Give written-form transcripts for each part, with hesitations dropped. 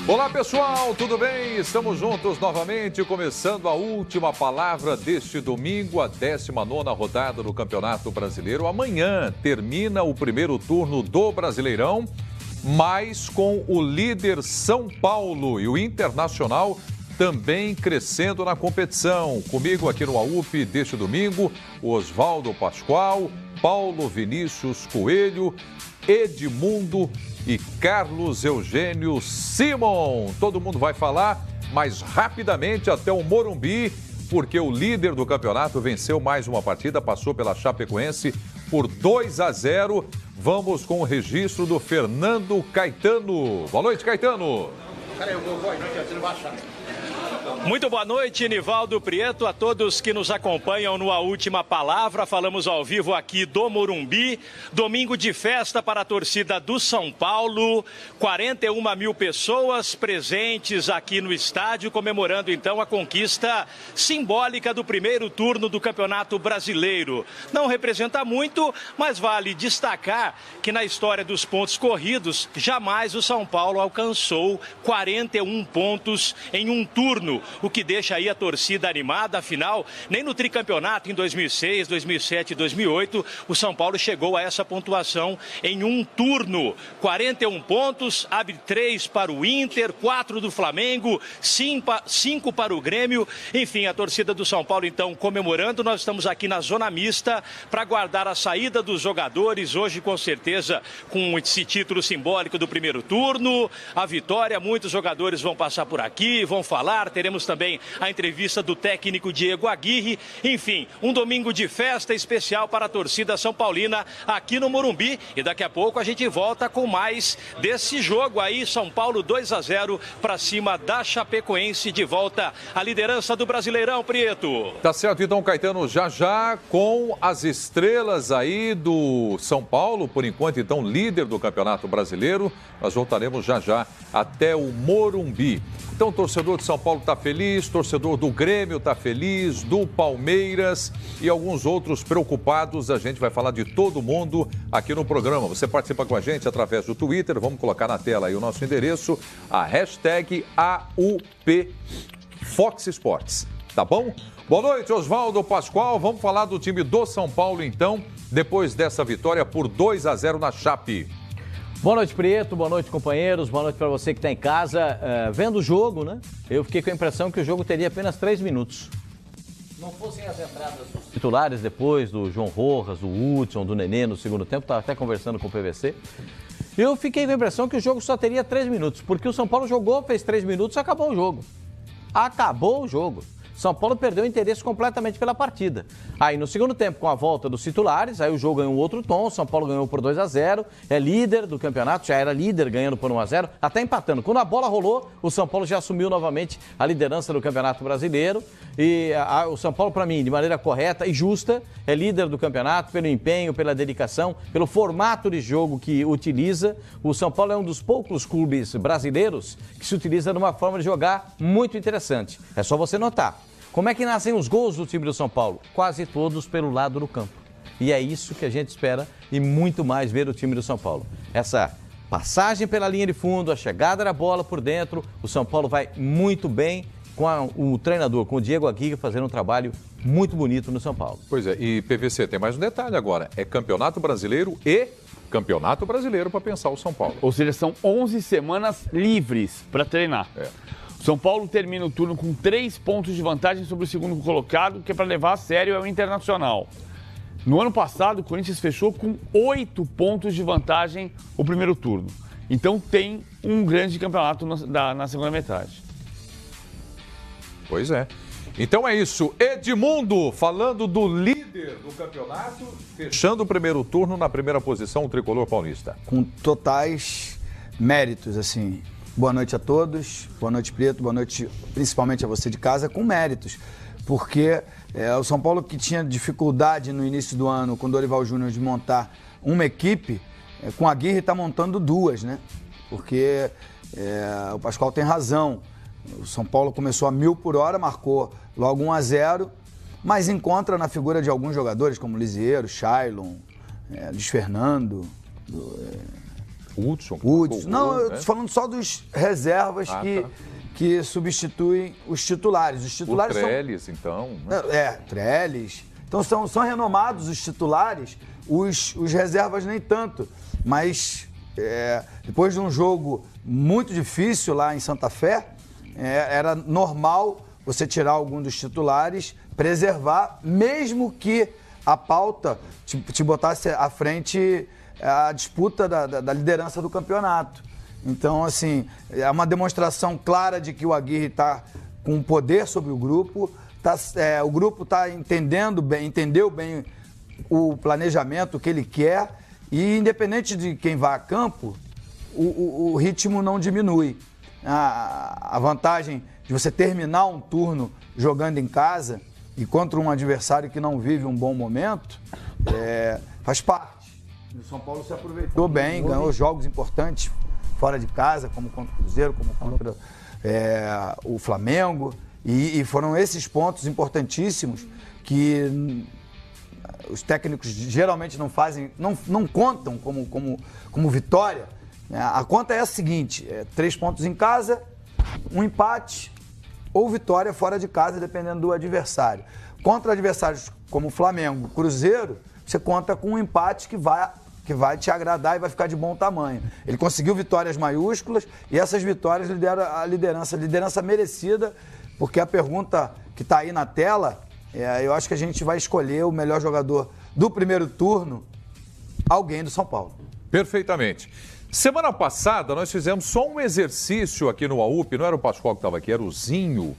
Olá pessoal, tudo bem? Estamos juntos novamente, começando a última palavra deste domingo, a 19ª rodada do Campeonato Brasileiro. Amanhã termina o primeiro turno do Brasileirão, mas com o líder São Paulo e o Internacional também crescendo na competição. Comigo aqui no AUP deste domingo, Oswaldo Pascoal, Paulo Vinícius Coelho, Edmundo e Carlos Eugênio Simon. Todo mundo vai falar, mas rapidamente até o Morumbi, porque o líder do campeonato venceu mais uma partida, passou pela Chapecoense por 2-0. Vamos com o registro do Fernando Caetano. Boa noite, Caetano. Muito boa noite, Nivaldo Prieto, a todos que nos acompanham no A Última Palavra. Falamos ao vivo aqui do Morumbi. Domingo de festa para a torcida do São Paulo. 41 mil pessoas presentes aqui no estádio, comemorando então a conquista simbólica do primeiro turno do Campeonato Brasileiro. Não representa muito, mas vale destacar que na história dos pontos corridos, jamais o São Paulo alcançou 41 pontos em um turno, o que deixa aí a torcida animada. Afinal, nem no tricampeonato em 2006, 2007 e 2008, o São Paulo chegou a essa pontuação em um turno. 41 pontos, abre 3 para o Inter, 4 do Flamengo, 5 para o Grêmio. Enfim, a torcida do São Paulo então comemorando. Nós estamos aqui na zona mista para aguardar a saída dos jogadores. Hoje, com certeza, com esse título simbólico do primeiro turno, a vitória, muitos jogadores vão passar por aqui, vão falar. Teremos também a entrevista do técnico Diego Aguirre. Enfim, um domingo de festa especial para a torcida são paulina aqui no Morumbi. E daqui a pouco a gente volta com mais desse jogo aí. São Paulo 2-0 para cima da Chapecoense, de volta à liderança do Brasileirão, Prieto. Tá certo, então, Caetano, já com as estrelas aí do São Paulo, por enquanto, então, líder do Campeonato Brasileiro. Nós voltaremos já até o Morumbi. Então, o torcedor de São Paulo está feliz, torcedor do Grêmio está feliz, do Palmeiras e alguns outros preocupados. A gente vai falar de todo mundo aqui no programa. Você participa com a gente através do Twitter. Vamos colocar na tela aí o nosso endereço, a hashtag AUPFoxSports. Tá bom? Boa noite, Oswaldo Pascoal. Vamos falar do time do São Paulo, então, depois dessa vitória por 2-0 na Chape. Boa noite, Prieto. Boa noite, companheiros. Boa noite para você que está em casa vendo o jogo, né? Eu fiquei com a impressão que o jogo teria apenas 3 minutos. Não fossem as entradas dos titulares depois, do João Rojas, do Hudson, do Nenê no segundo tempo. Estava até conversando com o PVC. Eu fiquei com a impressão que o jogo só teria 3 minutos, porque o São Paulo jogou, fez 3 minutos e acabou o jogo. Acabou o jogo. São Paulo perdeu o interesse completamente pela partida. Aí no segundo tempo, com a volta dos titulares, aí o jogo ganhou outro tom, São Paulo ganhou por 2-0, é líder do campeonato, já era líder ganhando por 1-0, até empatando. Quando a bola rolou, o São Paulo já assumiu novamente a liderança do Campeonato Brasileiro e o São Paulo, para mim, de maneira correta e justa, é líder do campeonato pelo empenho, pela dedicação, pelo formato de jogo que utiliza. O São Paulo é um dos poucos clubes brasileiros que se utiliza de uma forma de jogar muito interessante. É só você notar. Como é que nascem os gols do time do São Paulo? Quase todos pelo lado do campo. E é isso que a gente espera e muito mais ver o time do São Paulo. Essa passagem pela linha de fundo, a chegada da bola por dentro, o São Paulo vai muito bem com o treinador, com o Diego Aguirre, fazendo um trabalho muito bonito no São Paulo. Pois é, e PVC, tem mais um detalhe agora. É Campeonato Brasileiro e Campeonato Brasileiro para pensar o São Paulo. Ou seja, são 11 semanas livres para treinar. São Paulo termina o turno com 3 pontos de vantagem sobre o segundo colocado, que é para levar a sério é o Internacional. No ano passado, o Corinthians fechou com 8 pontos de vantagem o primeiro turno. Então tem um grande campeonato na segunda metade. Pois é. Então é isso. Edmundo, falando do líder do campeonato, fechando o primeiro turno na primeira posição, o tricolor paulista. Com totais méritos, assim. Boa noite a todos, boa noite, Prieto, boa noite principalmente a você de casa, com méritos, porque o São Paulo, que tinha dificuldade no início do ano com o Dorival Júnior de montar uma equipe, com a Aguirre está montando 2, né? Porque o Pascoal tem razão, o São Paulo começou a 1000 por hora, marcou logo 1-0, mas encontra na figura de alguns jogadores como Lisieiro, Shailon, Luiz Fernando, Hudson. Não, eu tô falando só dos reservas que substituem os titulares. Os titulares o Trellis, então. Trellis. Então são renomados os titulares, os reservas nem tanto. Mas depois de um jogo muito difícil lá em Santa Fé, era normal você tirar algum dos titulares, preservar, mesmo que a pauta te botasse à frente a disputa da liderança do campeonato. Então, assim, é uma demonstração clara de que o Aguirre está com poder sobre o grupo, o grupo entendeu bem o planejamento, o que ele quer, e independente de quem vá a campo, o ritmo não diminui. A vantagem de você terminar um turno jogando em casa e contra um adversário que não vive um bom momento, faz parte. O São Paulo se aproveitou bem, ganhou jogos importantes fora de casa, como contra o Cruzeiro, como contra o Flamengo. E foram esses pontos importantíssimos que os técnicos geralmente não contam como vitória. A conta é a seguinte: 3 pontos em casa, um empate ou vitória fora de casa, dependendo do adversário. Contra adversários como Flamengo, Cruzeiro, você conta com um empate que vai te agradar e vai ficar de bom tamanho. Ele conseguiu vitórias maiúsculas e essas vitórias lideram a liderança merecida, porque a pergunta que está aí na tela, eu acho que a gente vai escolher o melhor jogador do primeiro turno, alguém do São Paulo. Perfeitamente. Semana passada nós fizemos só um exercício aqui no AUP, não era o Pascoal que estava aqui, era o Zinho.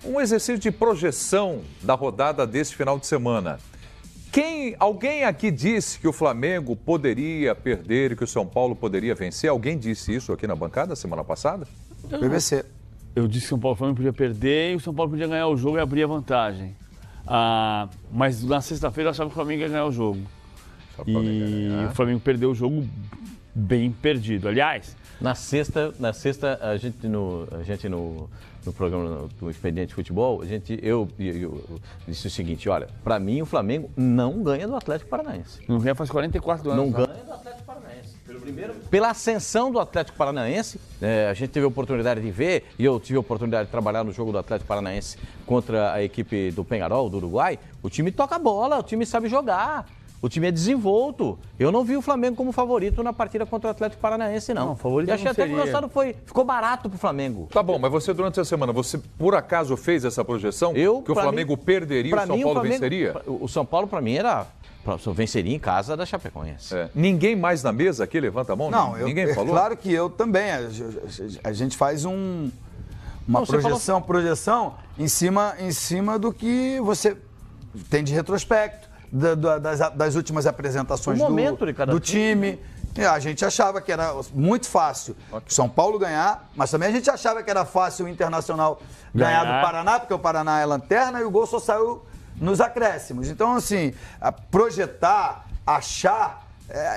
Um exercício de projeção da rodada desse final de semana. Alguém aqui disse que o Flamengo poderia perder e que o São Paulo poderia vencer? Alguém disse isso aqui na bancada semana passada? PVC. Eu disse que o Flamengo podia perder e o São Paulo podia ganhar o jogo e abrir a vantagem. Mas na sexta-feira eu achava que o Flamengo ia ganhar o jogo. E o Flamengo perdeu o jogo bem perdido. Aliás, na sexta a gente no programa do Expediente Futebol, eu disse o seguinte: olha, para mim o Flamengo não ganha do Atlético Paranaense. Não ganha faz 44 anos. Não ganha do Atlético Paranaense. Pela ascensão do Atlético Paranaense, a gente teve a oportunidade de ver, e eu tive a oportunidade de trabalhar no jogo do Atlético Paranaense contra a equipe do Peñarol, do Uruguai. O time toca bola, o time sabe jogar. O time é desenvolto. Eu não vi o Flamengo como favorito na partida contra o Atlético Paranaense, não. Favorito e achei não até seria. que o resultado ficou barato pro Flamengo. Tá bom, mas você durante essa semana, você por acaso fez essa projeção? Que o Flamengo perderia e o São Paulo venceria? O São Paulo, para mim, venceria em casa da Chapecoense. Ninguém mais na mesa aqui levanta a mão? Não, ninguém falou? Claro que eu também. A gente faz uma projeção em cima do que você tem de retrospecto. Das últimas apresentações do time. A gente achava que era muito fácil o São Paulo ganhar, mas também a gente achava que era fácil o Internacional ganhar do Paraná, porque o Paraná é lanterna e o gol só saiu nos acréscimos. Então, assim, projetar, achar,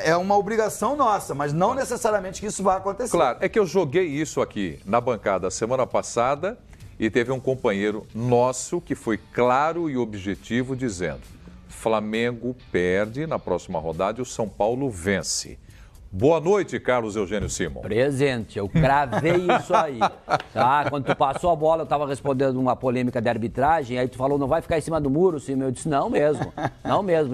é uma obrigação nossa, mas não necessariamente que isso vai acontecer. Claro, é que eu joguei isso aqui na bancada semana passada e teve um companheiro nosso que foi claro e objetivo dizendo: Flamengo perde na próxima rodada e o São Paulo vence. Boa noite, Carlos Eugênio Simon. Presente, eu cravei isso aí. Tá? Quando tu passou a bola, eu estava respondendo uma polêmica de arbitragem, aí tu falou, não vai ficar em cima do muro, Simon? Eu disse, não mesmo.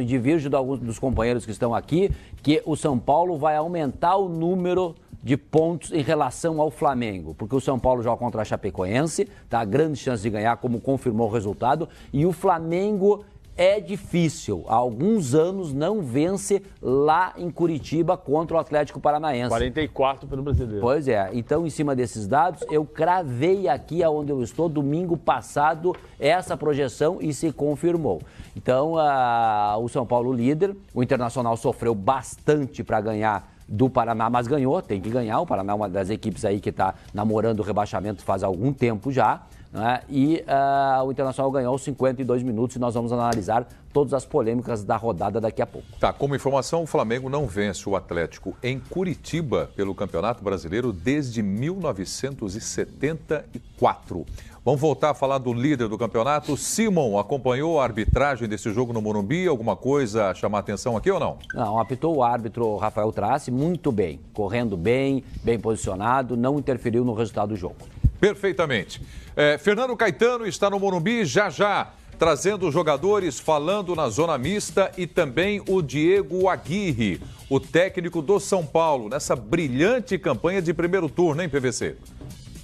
E divirjo de alguns dos companheiros que estão aqui, que o São Paulo vai aumentar o número de pontos em relação ao Flamengo, porque o São Paulo joga contra a Chapecoense, tá? Grande chance de ganhar, como confirmou o resultado, e o Flamengo é difícil. Há alguns anos não vence lá em Curitiba contra o Atlético Paranaense. 44 pelo Brasileiro. Pois é. Então, em cima desses dados, eu cravei aqui onde eu estou, domingo passado, essa projeção e se confirmou. Então, o São Paulo líder, o Internacional sofreu bastante para ganhar do Paraná, mas ganhou, tem que ganhar. O Paraná é uma das equipes aí que está namorando o rebaixamento faz algum tempo já. né? E o Internacional ganhou os 52 minutos e nós vamos analisar todas as polêmicas da rodada daqui a pouco. Tá, como informação, o Flamengo não vence o Atlético em Curitiba pelo Campeonato Brasileiro desde 1974. Vamos voltar a falar do líder do campeonato. Simon, acompanhou a arbitragem desse jogo no Morumbi? Alguma coisa a chamar a atenção aqui ou não? Não, apitou o árbitro Rafael Trace muito bem, correndo bem, bem posicionado, não interferiu no resultado do jogo. Perfeitamente. Fernando Caetano está no Morumbi já, trazendo os jogadores, falando na zona mista, e também o Diego Aguirre, o técnico do São Paulo, nessa brilhante campanha de primeiro turno, hein, PVC?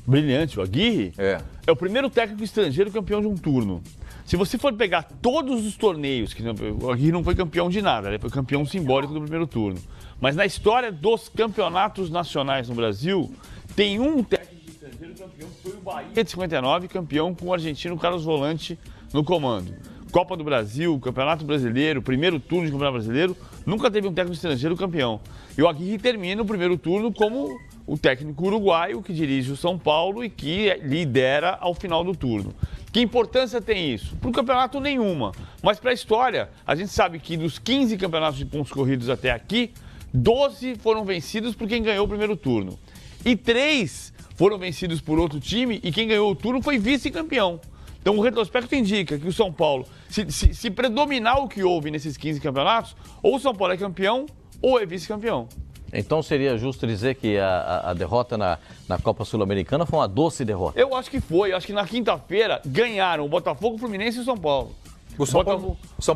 Brilhante, o Aguirre é o primeiro técnico estrangeiro campeão de um turno. Se você for pegar todos os torneios, o Aguirre não foi campeão de nada, ele foi campeão simbólico do primeiro turno. Mas na história dos campeonatos nacionais no Brasil, tem um técnico estrangeiro campeão, que foi o Bahia de 59, campeão com o argentino Carlos Volante no comando. Copa do Brasil, Campeonato Brasileiro, primeiro turno de Campeonato Brasileiro, nunca teve um técnico estrangeiro campeão. E o Aguirre termina o primeiro turno como o técnico uruguaio que dirige o São Paulo e que lidera ao final do turno. Que importância tem isso? Para o campeonato, nenhuma. Mas para a história, a gente sabe que dos 15 campeonatos de pontos corridos até aqui, 12 foram vencidos por quem ganhou o primeiro turno. E 3 foram vencidos por outro time e quem ganhou o turno foi vice-campeão. Então o retrospecto indica que o São Paulo, se predominar o que houve nesses 15 campeonatos, ou o São Paulo é campeão ou é vice-campeão. Então seria justo dizer que a derrota na Copa Sul-Americana foi uma doce derrota? Eu acho que foi. Eu acho que na quinta-feira ganharam o Botafogo, o Fluminense e o São Paulo. O São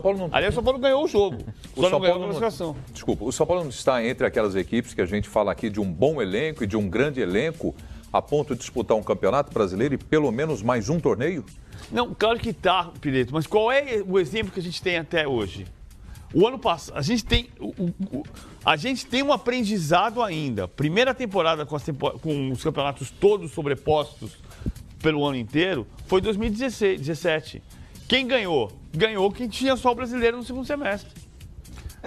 Paulo não... Aliás, o São Paulo ganhou o jogo. Só não ganhou a classificação. Desculpa, o São Paulo não está entre aquelas equipes que a gente fala aqui de um bom elenco e de um grande elenco a ponto de disputar um campeonato brasileiro e pelo menos mais um torneio? Não, claro que tá, Pireto, mas qual é o exemplo que a gente tem até hoje? O ano passado, a gente tem um aprendizado ainda. Primeira temporada com os campeonatos todos sobrepostos pelo ano inteiro foi 2017. Quem ganhou? Ganhou quem tinha só o brasileiro no segundo semestre.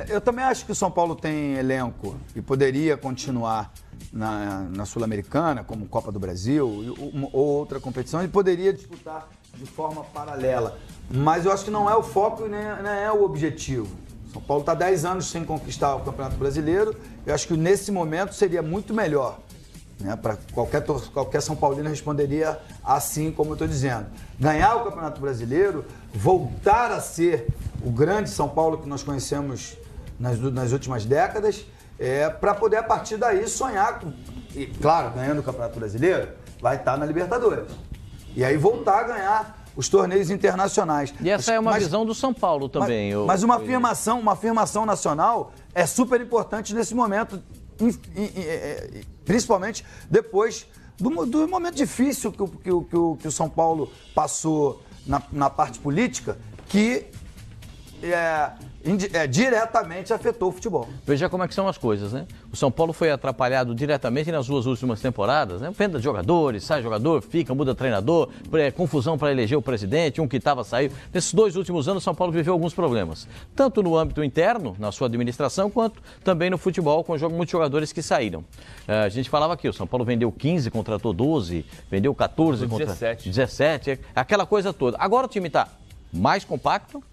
Eu também acho que o São Paulo tem elenco e poderia continuar na Sul-Americana, como Copa do Brasil ou outra competição, e poderia disputar de forma paralela. Mas eu acho que não é o foco e nem é o objetivo. São Paulo está 10 anos sem conquistar o Campeonato Brasileiro. Eu acho que nesse momento seria muito melhor. Né? Para qualquer São Paulino responderia assim como eu estou dizendo. Ganhar o Campeonato Brasileiro, voltar a ser o grande São Paulo que nós conhecemos nas últimas décadas, para poder a partir daí sonhar com... E, claro, ganhando o Campeonato Brasileiro, vai estar na Libertadores. E aí voltar a ganhar os torneios internacionais. E essa é uma visão do São Paulo também. Mas uma afirmação nacional é super importante nesse momento, principalmente depois do momento difícil que o São Paulo passou na parte política, que diretamente afetou o futebol. Veja como é que são as coisas, né? O São Paulo foi atrapalhado diretamente nas duas últimas temporadas, né? Venda de jogadores, sai jogador, fica, muda treinador, confusão para eleger o presidente, um que estava, saiu. Nesses 2 últimos anos, o São Paulo viveu alguns problemas, tanto no âmbito interno, na sua administração, quanto também no futebol, com muitos jogadores que saíram. A gente falava aqui, o São Paulo vendeu 15, contratou 12, vendeu 14, contratou 17, aquela coisa toda. Agora o time está mais compacto,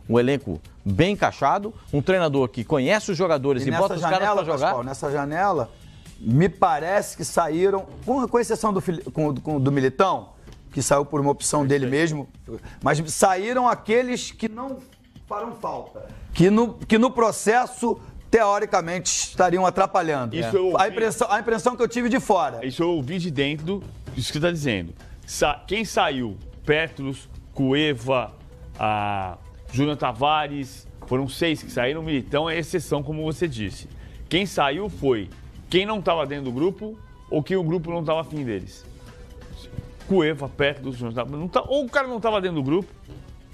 um elenco bem encaixado, um treinador que conhece os jogadores e bota os caras para jogar. Pascoal, nessa janela, me parece que saíram, com exceção do Militão, que saiu por uma opção dele mesmo, mas saíram aqueles que não farão falta, que no processo, teoricamente, estariam atrapalhando. A impressão que eu tive de fora. Isso eu ouvi de dentro disso que você está dizendo. Quem saiu? Petrus, Cueva, Júnior Tavares, foram 6 que saíram. O Militão é exceção, como você disse. Quem saiu foi quem não estava dentro do grupo ou quem o grupo não estava afim deles. Cueva, Petrus, Júnior Tavares. Ou o cara não estava dentro do grupo,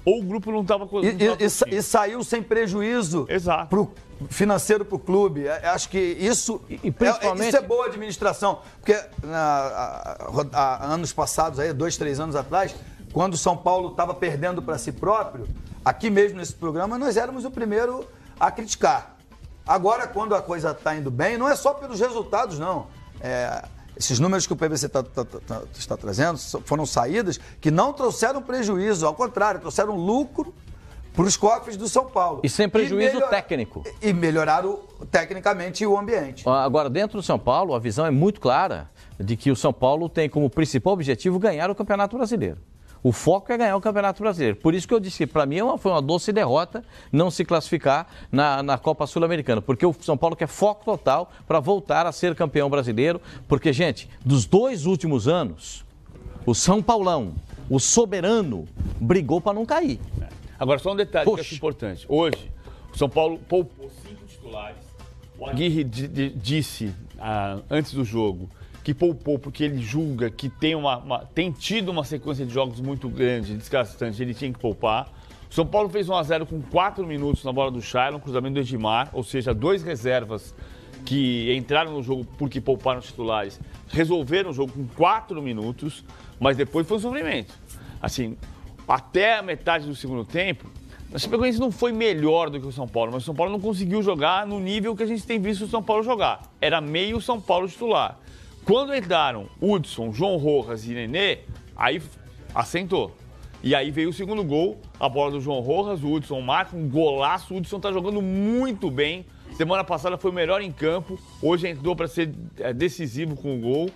ou o grupo não estava... E saiu sem prejuízo financeiro para o clube. Acho que isso, principalmente... isso é boa administração. Porque anos passados, 2, 3 anos atrás, quando o São Paulo estava perdendo para si próprio, aqui mesmo nesse programa, nós éramos o primeiro a criticar. Agora, quando a coisa está indo bem, não é só pelos resultados, não. Esses números que o PVC está trazendo foram saídas que não trouxeram prejuízo, ao contrário, trouxeram lucro para os cofres do São Paulo. E sem prejuízo técnico. E melhoraram tecnicamente o ambiente. Agora, dentro do São Paulo, a visão é muito clara de que o São Paulo tem como principal objetivo ganhar o Campeonato Brasileiro. O foco é ganhar o Campeonato Brasileiro. Por isso que eu disse que, para mim, foi uma doce derrota não se classificar na Copa Sul-Americana. Porque o São Paulo quer foco total para voltar a ser campeão brasileiro. Porque, gente, dos 2 últimos anos, o São Paulão, o soberano, brigou para não cair. Agora, só um detalhe que eu acho importante. Hoje, o São Paulo poupou 5 titulares. O Aguirre disse, antes do jogo, que poupou porque ele julga que tem tido uma sequência de jogos muito grande, desgastante, ele tinha que poupar. O São Paulo fez 1-0 com 4 minutos na bola do Shailon, cruzamento do Edmar, ou seja, 2 reservas que entraram no jogo porque pouparam os titulares, resolveram o jogo com 4 minutos, mas depois foi um sofrimento. Assim, até a metade do segundo tempo, a Chapecoense não foi melhor do que o São Paulo, mas o São Paulo não conseguiu jogar no nível que a gente tem visto o São Paulo jogar. Era meio São Paulo titular. Quando entraram Hudson, João Rojas e Nenê, aí assentou. E aí veio o segundo gol, a bola do João Rojas, o Hudson marca um golaço. O Hudson tá jogando muito bem. Semana passada foi o melhor em campo, hoje entrou para ser decisivo com o gol.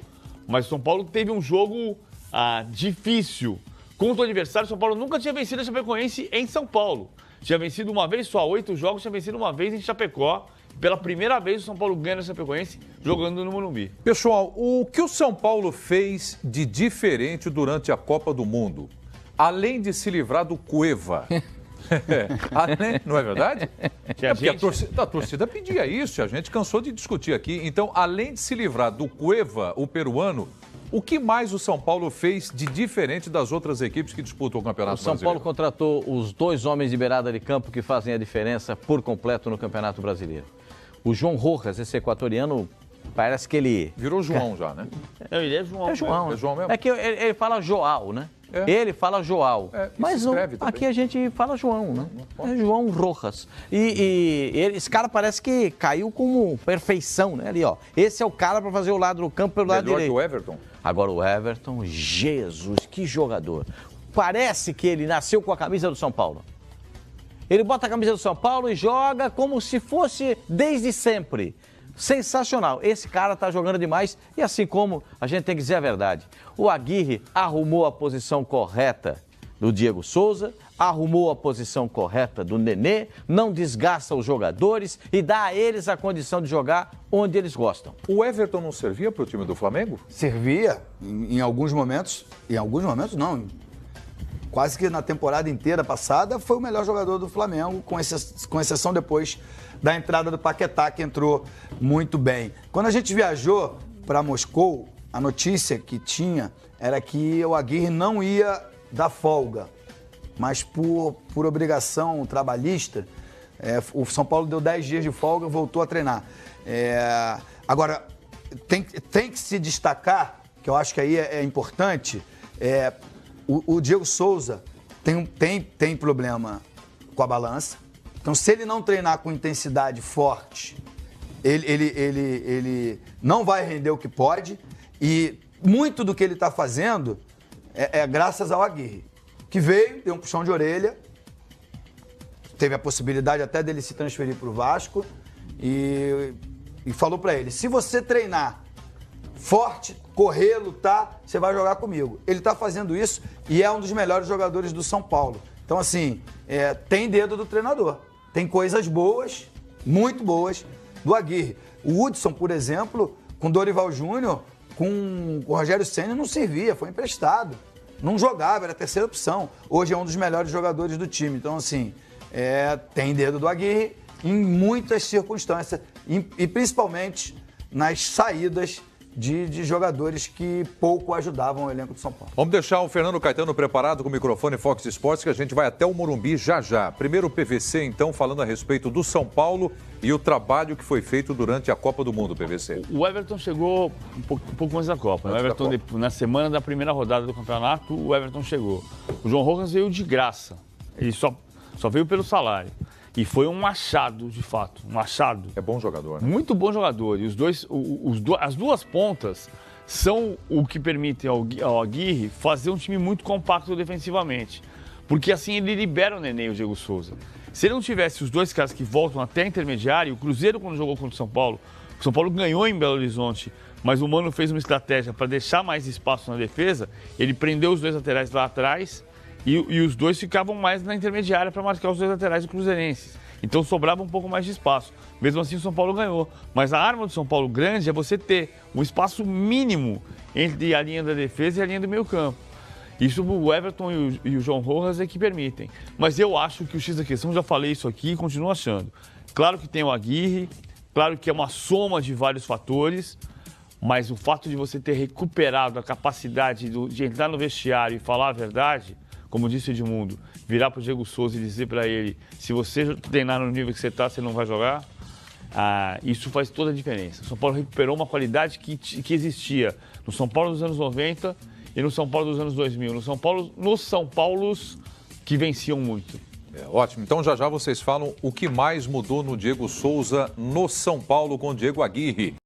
Mas o São Paulo teve um jogo difícil. Contra o adversário, o São Paulo nunca tinha vencido a Chapecoense em São Paulo. Tinha vencido uma vez só, 8 jogos, tinha vencido uma vez em Chapecó. Pela primeira vez o São Paulo ganha na Chapecoense jogando no Morumbi. Pessoal, o que o São Paulo fez de diferente durante a Copa do Mundo? Além de se livrar do Cueva. Não é verdade? Porque a torcida pedia isso, a gente cansou de discutir aqui. Então, além de se livrar do Cueva, o peruano, o que mais o São Paulo fez de diferente das outras equipes que disputam o Campeonato Brasileiro? O São Paulo contratou os 2 homens de beirada de campo que fazem a diferença por completo no Campeonato Brasileiro. O João Rojas, esse equatoriano, parece que ele... Virou João já, né? Ele é João. É João, é João mesmo. É que ele fala João, né? É. Ele fala João. Mas aqui a gente fala João, né? É João Rojas. E esse cara parece que caiu como perfeição, né? Ali, ó. Esse é o cara para fazer o lado do campo pelo lado direito. Melhor que o Everton. Agora o Everton, Jesus, que jogador. Parece que ele nasceu com a camisa do São Paulo. Ele bota a camisa do São Paulo e joga como se fosse desde sempre. Sensacional. Esse cara tá jogando demais e assim como a gente tem que dizer a verdade. O Aguirre arrumou a posição correta do Diego Souza, arrumou a posição correta do Nenê, não desgasta os jogadores e dá a eles a condição de jogar onde eles gostam. O Everton não servia para o time do Flamengo? Servia em alguns momentos. Em alguns momentos não. Quase que na temporada inteira passada foi o melhor jogador do Flamengo, com exceção depois da entrada do Paquetá, que entrou muito bem. Quando a gente viajou para Moscou, a notícia que tinha era que o Aguirre não ia dar folga, mas por obrigação trabalhista, o São Paulo deu 10 dias de folga e voltou a treinar. Agora, tem que se destacar, que eu acho que aí é importante, o Diego Souza tem problema com a balança. Então, se ele não treinar com intensidade forte, ele não vai render o que pode. E muito do que ele está fazendo é graças ao Aguirre, que veio, deu um puxão de orelha, teve a possibilidade até dele se transferir para o Vasco e falou para ele, se você treinar forte, correr, lutar, você vai jogar comigo. Ele está fazendo isso e é um dos melhores jogadores do São Paulo. Então, assim, tem dedo do treinador. Tem coisas boas, muito boas, do Aguirre. O Hudson, por exemplo, com Dorival Júnior, com o Rogério Ceni não servia, foi emprestado. Não jogava, era a terceira opção. Hoje é um dos melhores jogadores do time. Então, assim, tem dedo do Aguirre em muitas circunstâncias e principalmente nas saídas de jogadores que pouco ajudavam o elenco de São Paulo. Vamos deixar o Fernando Caetano preparado com o microfone Fox Sports, que a gente vai até o Morumbi já já. Primeiro o PVC, então, falando a respeito do São Paulo e o trabalho que foi feito durante a Copa do Mundo, PVC. O Everton chegou um pouco antes da Copa. O Everton, na semana da primeira rodada do campeonato, o Everton chegou. O João Rojas veio de graça. Ele só veio pelo salário. E foi um achado, de fato, um achado. É bom jogador, né? Muito bom jogador. E as duas pontas são o que permitem ao Aguirre fazer um time muito compacto defensivamente. Porque assim ele libera o Nenê e o Diego Souza. Se ele não tivesse os dois caras que voltam até a intermediária, o Cruzeiro, quando jogou contra o São Paulo ganhou em Belo Horizonte, mas o Mano fez uma estratégia para deixar mais espaço na defesa, ele prendeu os dois laterais lá atrás e os dois ficavam mais na intermediária para marcar os dois laterais do Cruzeirenses. Então sobrava um pouco mais de espaço. Mesmo assim o São Paulo ganhou. Mas a arma do São Paulo grande é você ter um espaço mínimo entre a linha da defesa e a linha do meio campo. Isso o Everton e o João Rojas é que permitem. Mas eu acho que o X da questão, já falei isso aqui e continuo achando. Claro que tem o Aguirre, claro que é uma soma de vários fatores, mas o fato de você ter recuperado a capacidade de entrar no vestiário e falar a verdade, como disse o Edmundo, virar para o Diego Souza e dizer para ele, se você treinar no nível que você está, você não vai jogar, isso faz toda a diferença. O São Paulo recuperou uma qualidade que existia no São Paulo dos anos 90 e no São Paulo dos anos 2000, nos São Paulos que venciam muito. Ótimo. Então já vocês falam o que mais mudou no Diego Souza no São Paulo com o Diego Aguirre.